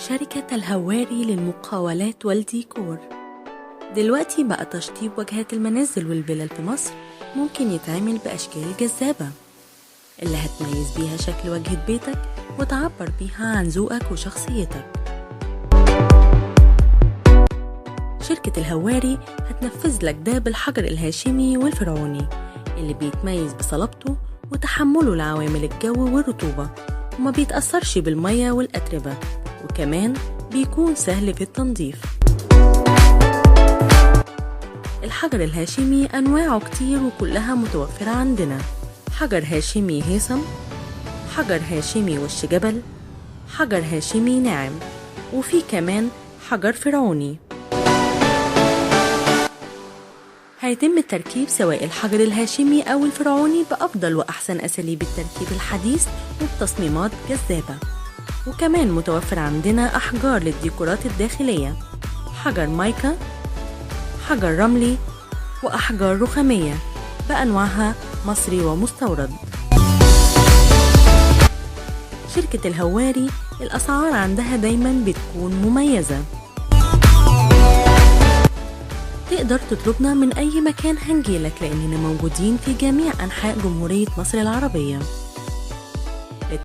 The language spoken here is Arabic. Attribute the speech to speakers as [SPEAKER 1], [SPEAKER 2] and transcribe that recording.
[SPEAKER 1] شركة الهواري للمقاولات والديكور. دلوقتي بقى تشطيب واجهات المنازل والفلل في مصر ممكن يتعمل بأشكال جذابة اللي هتميز بيها شكل واجهة بيتك وتعبر بيها عن ذوقك وشخصيتك. شركة الهواري هتنفذ لك ده بالحجر الهاشمي والفرعوني اللي بيتميز بصلابته وتحمله لعوامل الجو والرطوبة وما بيتأثرش بالمية والأتربة، وكمان بيكون سهل في التنظيف. الحجر الهاشمي أنواعه كتير وكلها متوفرة عندنا: حجر هاشمي هيثم، حجر هاشمي وش جبل، حجر هاشمي ناعم، وفي كمان حجر فرعوني. هيتم تركيب سواء الحجر الهاشمي أو الفرعوني بأفضل وأحسن أساليب التركيب الحديث وبتصميمات جذابة. وكمان متوفر عندنا أحجار للديكورات الداخلية: حجر مايكا، حجر رملي، وأحجار رخامية بأنواعها مصري ومستورد. شركة الهواري الأسعار عندها دايما بتكون مميزة. تقدر تطلبنا من أي مكان هنجيلك لأننا موجودين في جميع أنحاء جمهورية مصر العربية.